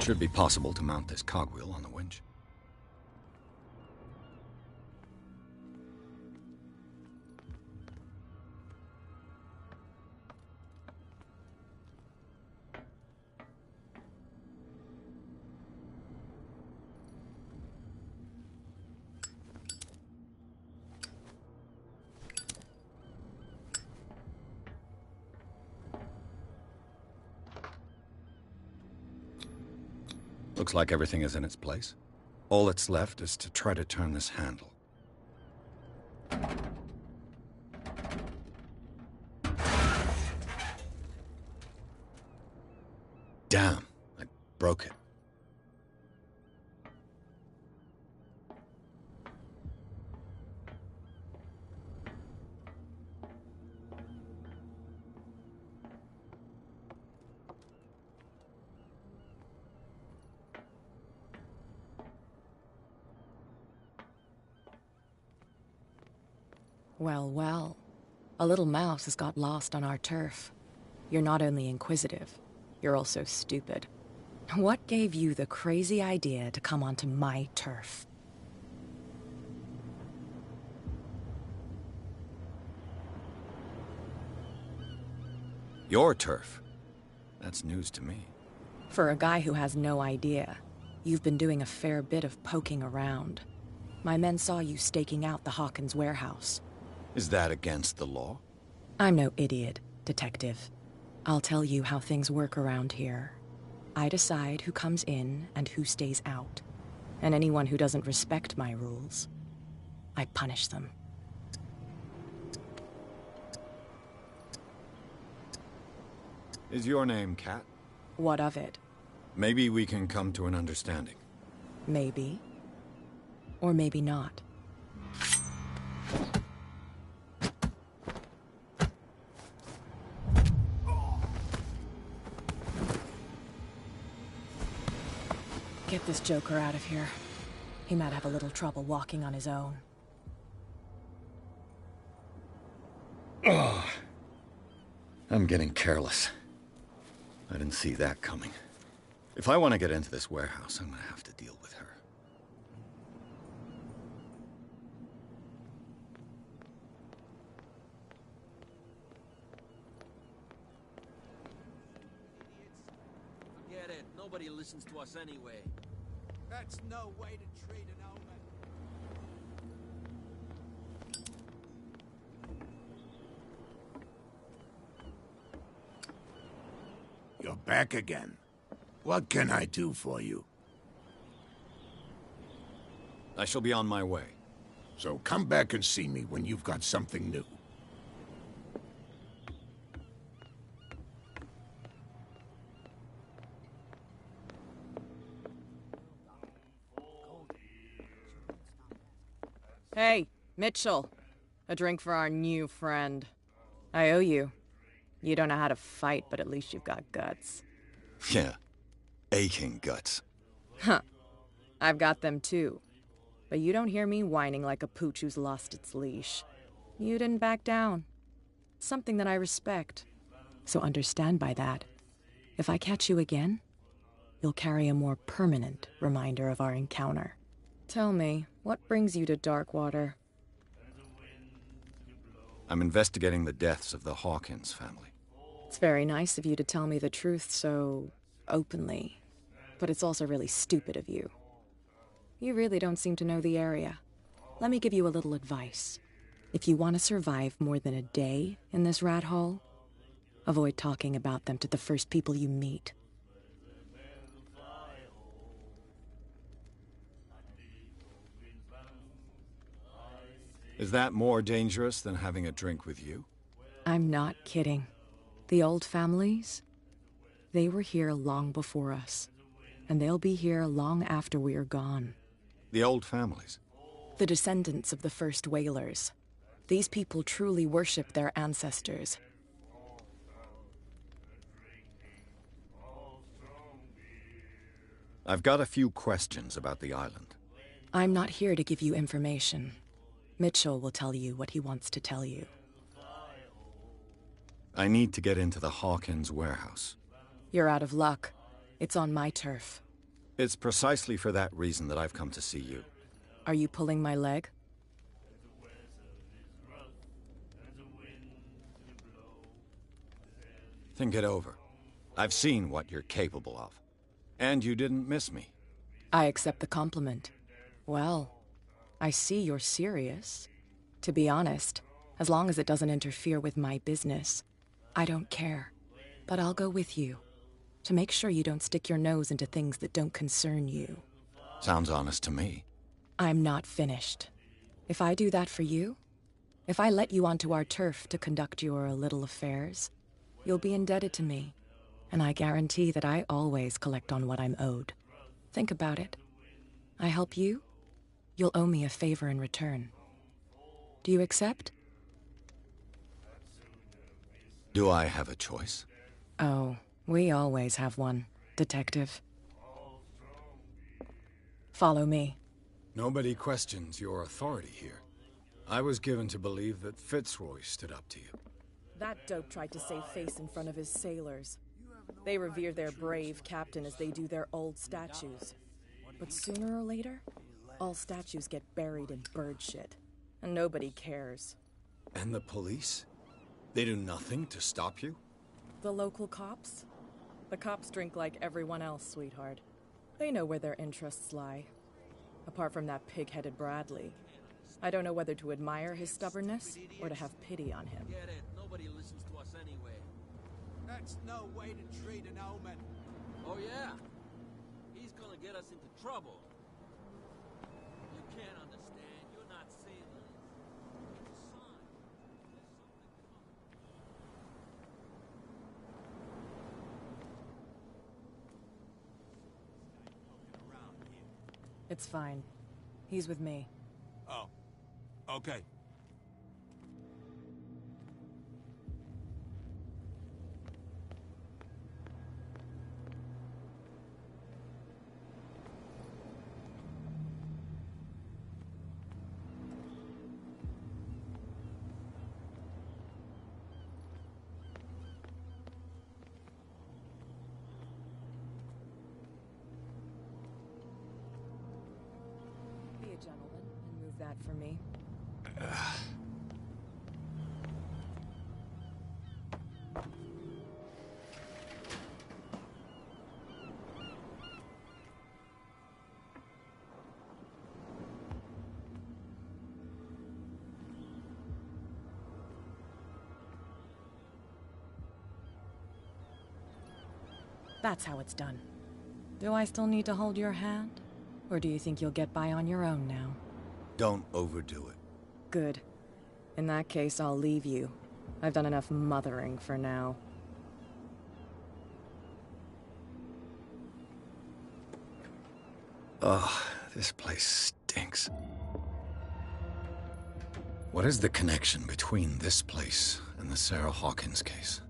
It should be possible to mount this cogwheel on the winch. Looks like everything is in its place. All that's left is to try to turn this handle. Damn, I broke it. Well, well. A little mouse has got lost on our turf. You're not only inquisitive, you're also stupid. What gave you the crazy idea to come onto my turf? Your turf? That's news to me. For a guy who has no idea, you've been doing a fair bit of poking around. My men saw you staking out the Hawkins warehouse. Is that against the law? I'm no idiot, Detective. I'll tell you how things work around here. I decide who comes in and who stays out. And anyone who doesn't respect my rules, I punish them. Is your name Kat? What of it? Maybe we can come to an understanding. Maybe. Or maybe not. Get this joker out of here. He might have a little trouble walking on his own. Oh, I'm getting careless. I didn't see that coming. If I want to get into this warehouse, I'm gonna have to deal with her. Forget it. Nobody listens to us anyway. That's no way to treat an omen. You're back again. What can I do for you? I shall be on my way. So come back and see me when you've got something new. Hey, Mitchell. A drink for our new friend. I owe you. You don't know how to fight, but at least you've got guts. Yeah. Aching guts. Huh. I've got them too. But you don't hear me whining like a pooch who's lost its leash. You didn't back down. Something that I respect. So understand by that, if I catch you again, you'll carry a more permanent reminder of our encounter. Tell me, what brings you to Darkwater? I'm investigating the deaths of the Hawkins family. It's very nice of you to tell me the truth so openly, but it's also really stupid of you. You really don't seem to know the area. Let me give you a little advice. If you want to survive more than a day in this rat hole, avoid talking about them to the first people you meet. Is that more dangerous than having a drink with you? I'm not kidding. The old families, they were here long before us, and they'll be here long after we are gone. The old families? The descendants of the first whalers. These people truly worship their ancestors. I've got a few questions about the island. I'm not here to give you information. Mitchell will tell you what he wants to tell you. I need to get into the Hawkins warehouse. You're out of luck. It's on my turf. It's precisely for that reason that I've come to see you. Are you pulling my leg? Think it over. I've seen what you're capable of. And you didn't miss me. I accept the compliment. Well, I see you're serious. To be honest, as long as it doesn't interfere with my business, I don't care. But I'll go with you, to make sure you don't stick your nose into things that don't concern you. Sounds honest to me. I'm not finished. If I do that for you, if I let you onto our turf to conduct your little affairs, you'll be indebted to me. And I guarantee that I always collect on what I'm owed. Think about it. I help you, you'll owe me a favor in return. Do you accept? Do I have a choice? Oh, we always have one, Detective. Follow me. Nobody questions your authority here. I was given to believe that Fitzroy stood up to you. That dope tried to save face in front of his sailors. They revere their brave captain as they do their old statues. But sooner or later, all statues get buried in bird shit. And nobody cares. And the police? They do nothing to stop you? The local cops? The cops drink like everyone else, sweetheart. They know where their interests lie. Apart from that pig-headed Bradley. I don't know whether to admire his stubbornness or to have pity on him. Get it. Nobody listens to us anyway. That's no way to treat an omen. Oh, yeah? He's gonna get us into trouble. You can't understand. You're not sailors. It's a sign. It's fine. He's with me. Oh. Okay. Be a gentleman and move that for me. That's how it's done. Do I still need to hold your hand? Or do you think you'll get by on your own now? Don't overdo it. Good. In that case, I'll leave you. I've done enough mothering for now. Ugh, this place stinks. What is the connection between this place and the Sarah Hawkins case?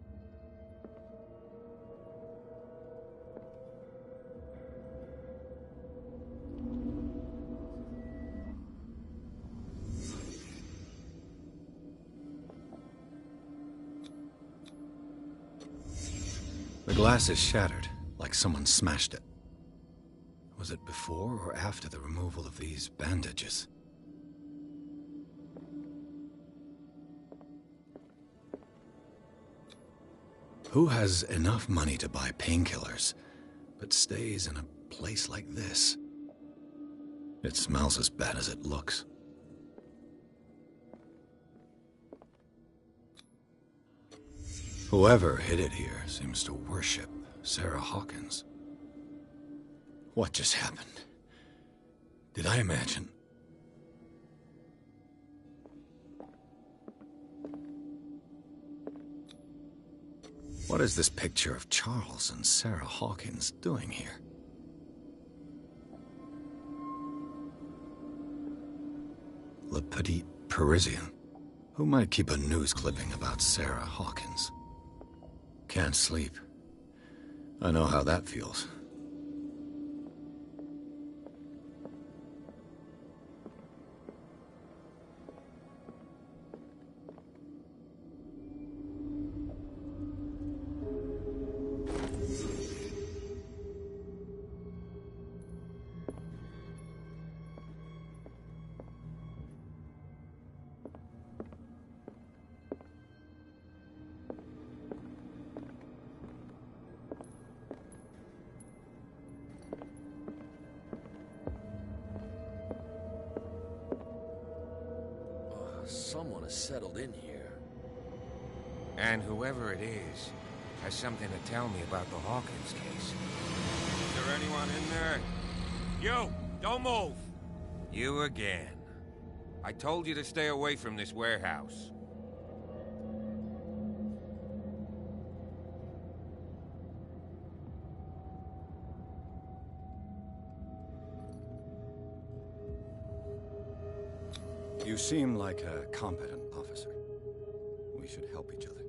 The glass is shattered, like someone smashed it. Was it before or after the removal of these bandages? Who has enough money to buy painkillers, but stays in a place like this? It smells as bad as it looks. Whoever hid it here seems to worship Sarah Hawkins. What just happened? Did I imagine? What is this picture of Charles and Sarah Hawkins doing here? Le Petit Parisien. Who might keep a news clipping about Sarah Hawkins? Can't sleep. I know how that feels. Someone has settled in here. And whoever it is has something to tell me about the Hawkins case. Is there anyone in there? You! Don't move! You again. I told you to stay away from this warehouse. You seem like a competent officer. We should help each other.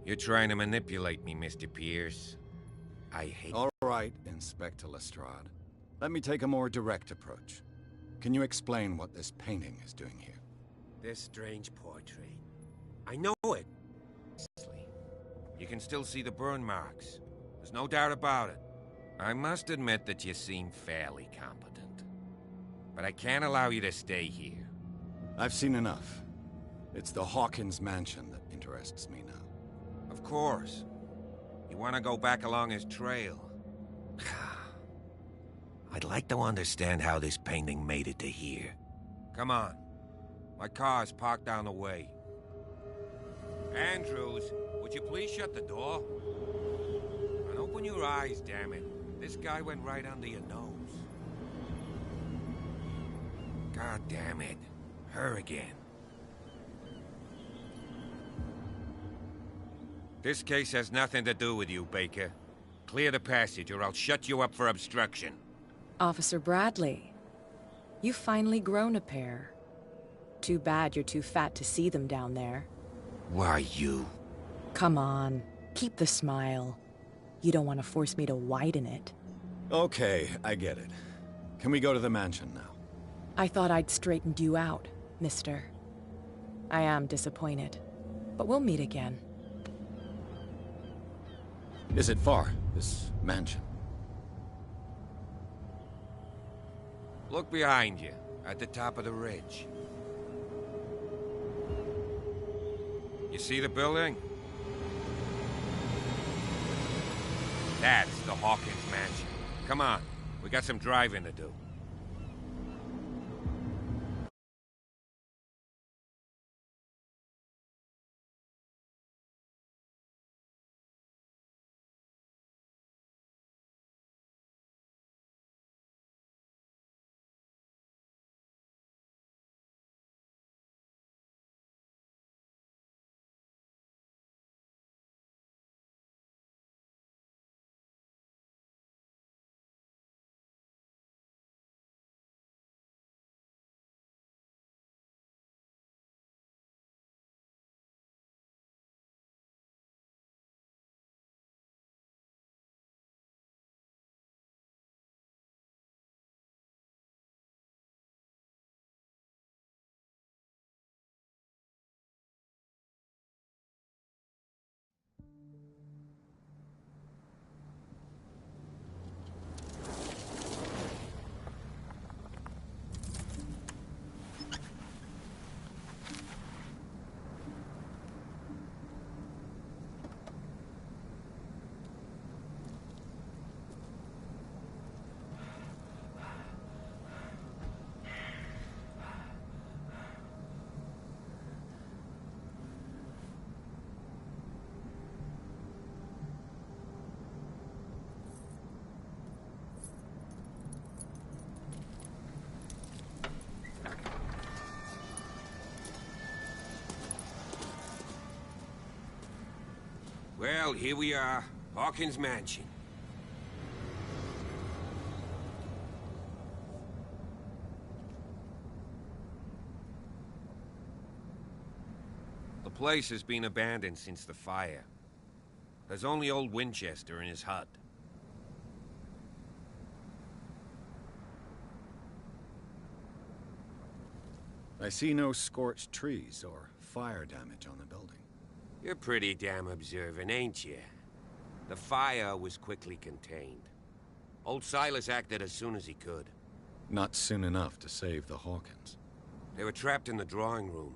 You're trying to manipulate me, Mr. Pierce. I hate... All right, Inspector Lestrade. Let me take a more direct approach. Can you explain what this painting is doing here? This strange portrait. I know it. You can still see the burn marks. There's no doubt about it. I must admit that you seem fairly competent. But I can't allow you to stay here. I've seen enough. It's the Hawkins mansion that interests me now. Of course. You want to go back along his trail. I'd like to understand how this painting made it to here. Come on. My car's parked down the way. Andrews, would you please shut the door? And open your eyes, damn it. This guy went right under your nose. God damn it. Her again. This case has nothing to do with you, Baker. Clear the passage or I'll shut you up for obstruction. Officer Bradley, you've finally grown a pair. Too bad you're too fat to see them down there. Why, you? Come on, keep the smile. You don't want to force me to widen it. Okay, I get it. Can we go to the mansion now? I thought I'd straightened you out, mister. I am disappointed, but we'll meet again. Is it far, this mansion? Look behind you, at the top of the ridge. You see the building? That's the Hawkins mansion. Come on, we got some driving to do. Well, here we are. Hawkins Mansion. The place has been abandoned since the fire. There's only old Winchester in his hut. I see no scorched trees or fire damage on the building. You're pretty damn observant, ain't you? The fire was quickly contained. Old Silas acted as soon as he could. Not soon enough to save the Hawkins. They were trapped in the drawing room.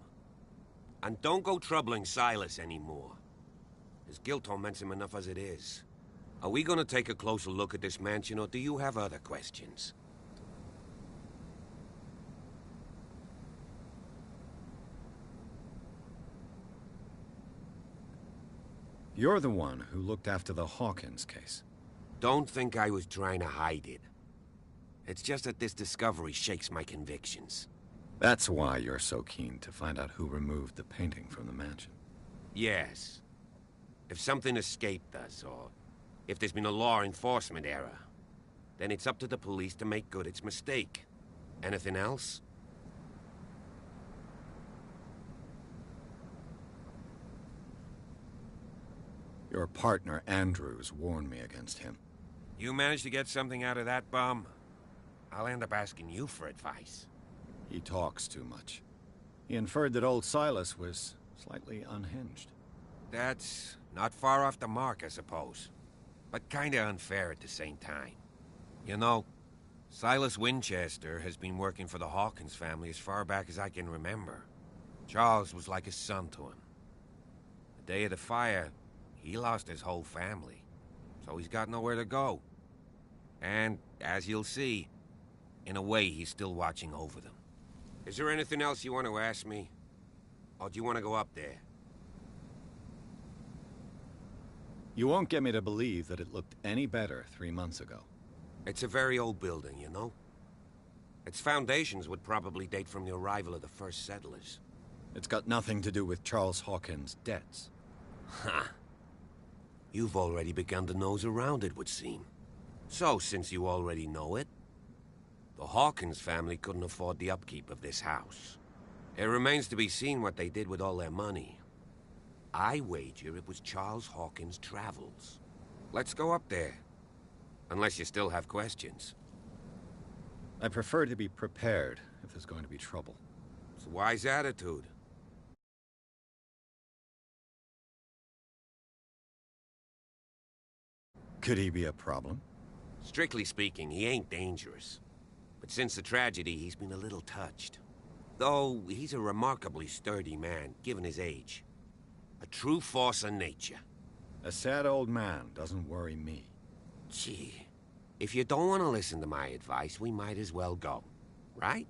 And don't go troubling Silas anymore. His guilt torments him enough as it is. Are we gonna take a closer look at this mansion, or do you have other questions? You're the one who looked after the Hawkins case. Don't think I was trying to hide it. It's just that this discovery shakes my convictions. That's why you're so keen to find out who removed the painting from the mansion. Yes. If something escaped us, or if there's been a law enforcement error, then it's up to the police to make good its mistake. Anything else? Your partner, Andrews, warned me against him. You managed to get something out of that bum? I'll end up asking you for advice. He talks too much. He inferred that old Silas was slightly unhinged. That's not far off the mark, I suppose. But kinda unfair at the same time. You know, Silas Winchester has been working for the Hawkins family as far back as I can remember. Charles was like a son to him. The day of the fire, he lost his whole family, so he's got nowhere to go. And, as you'll see, in a way, he's still watching over them. Is there anything else you want to ask me? Or do you want to go up there? You won't get me to believe that it looked any better 3 months ago. It's a very old building, you know? Its foundations would probably date from the arrival of the first settlers. It's got nothing to do with Charles Hawkins' debts. Ha! You've already begun to nose around, it would seem. So, since you already know it, the Hawkins family couldn't afford the upkeep of this house. It remains to be seen what they did with all their money. I wager it was Charles Hawkins' travels. Let's go up there. Unless you still have questions. I prefer to be prepared if there's going to be trouble. It's a wise attitude. Could he be a problem? Strictly speaking, he ain't dangerous. But since the tragedy, he's been a little touched. Though, he's a remarkably sturdy man, given his age. A true force of nature. A sad old man doesn't worry me. Gee, if you don't want to listen to my advice, we might as well go. Right?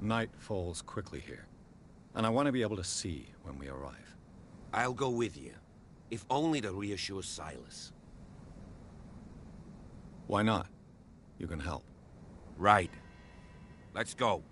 Night falls quickly here, and I want to be able to see when we arrive. I'll go with you, if only to reassure Silas. Why not? You can help. Right. Let's go.